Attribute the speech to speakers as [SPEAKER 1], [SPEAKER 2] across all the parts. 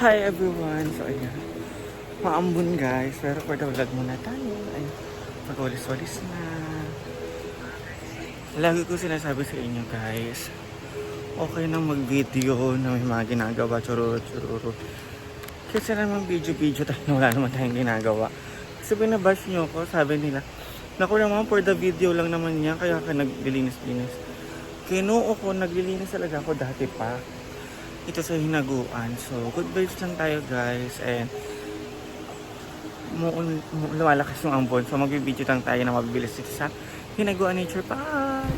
[SPEAKER 1] Hi everyone! So ayan, maambun guys, pero for the vlog muna tayo. Ayun, pag-walis-walis na. Lagi ko sinasabi sa inyo guys, okay na mag-video na may mga ginagawa, chururo-chururo. Kasi naman video-video tayo na wala naman tayong ginagawa. Kasi binabash nyo ko, sabi nila, naku naman for the video lang naman yan, kaya ka naglilinis-linis. Kinuo ko, naglilinis talaga ako dati pa. Ito sa hinaguan. So, good vibes lang tayo guys. And lumalakas yung ambon. So, magbibideo lang tayo na mabibilis dito sa Hinaguan Nature Park.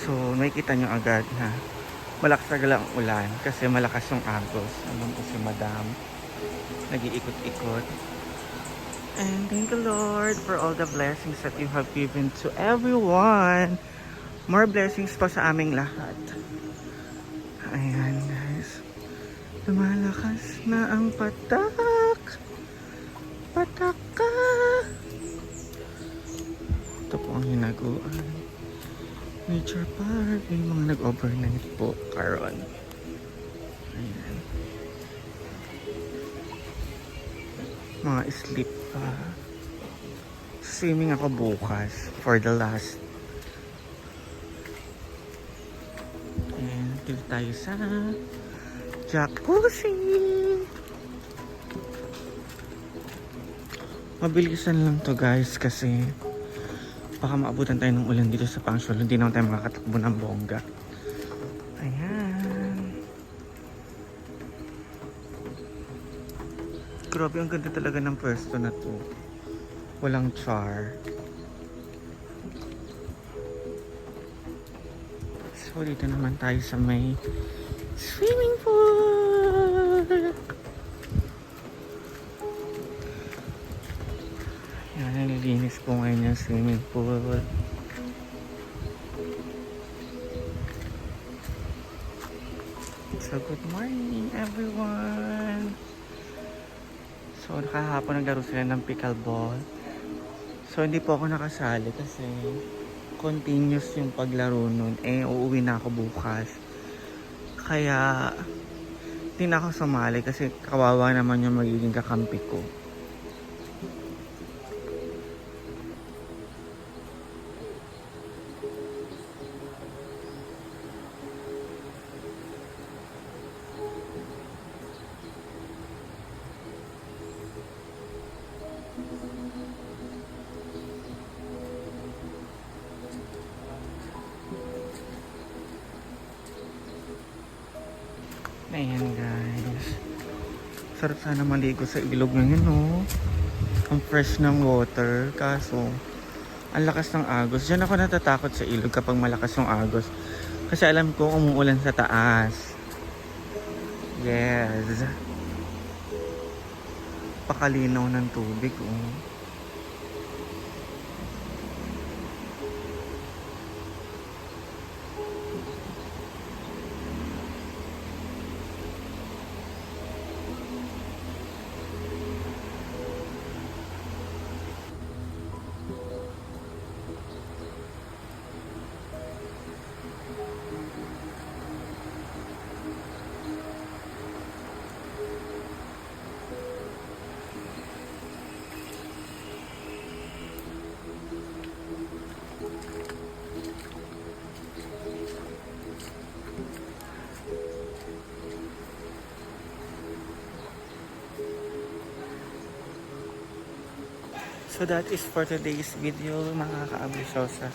[SPEAKER 1] So, makikita nyo agad na malakas talaga ang ulan kasi malakas yung agos. Alam ko si Madam, nag-iikot-ikot. And thank the Lord for all the blessings that you have given to everyone. More blessings pa sa aming lahat. Ayan guys. Lumalakas na ang patak. Pataka. Ito po ang hinaguan. Nature Park. May mga nag-overnight po karon. Ayan. Mga sleep pa. Swimming ako bukas for the last. Ayan. Dito tayo sa jacuzzi. Mabilisan lang to guys kasi baka maabutan tayo ng ulan dito sa Pangsyol. Hindi naman tayo makakatakbo ng bongga. Ayan. Grabe, ang ganda talaga ng pwesto na to. Walang char. So, dito naman tayo sa may swimming pool. Yan, nalilinis po ngayon yung swimming pool. So, good morning everyone. So, kahapon naglaro sila ng pickleball. So, hindi po ako nakasali kasi continuous yung paglaro nun. Eh, uuwi na ako bukas. Kaya, hindi na ako sumali kasi kawawa naman yung magiging kakampi ko. Ayan guys, sarap sana maligo sa ilog ngayon, no? Ang fresh ng water, kaso ang lakas ng agos. Diyan ako natatakot sa ilog kapag malakas yung agos kasi alam ko umuulan sa taas. Yes, pakalinaw ng tubig, oh. So that is for today's video, mga ka-ambisyosa.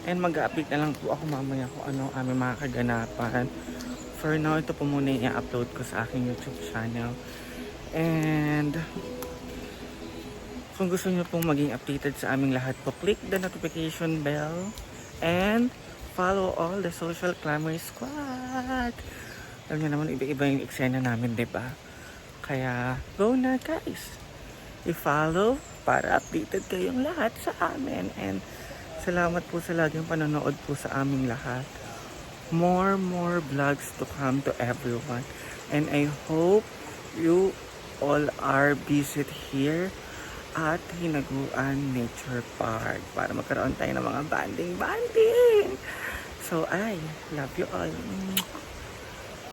[SPEAKER 1] And mag-update na lang po ako mamaya kung ano aming mga kaganapan. For now, ito po muna yung i-upload ko sa aking YouTube channel. And kung gusto nyo pong maging updated sa aming lahat po, click the notification bell and follow all the social clamor squad. Alam nyo naman, iba-iba yung eksena namin, diba? Kaya, go na guys! I-follow para updated kayong lahat sa amin. And salamat po sa laging panonood po sa aming lahat. More vlogs to come to everyone. And I hope you all are visit here at Hinaguan Nature Park para magkaroon tayo ng mga banding. So I love you all.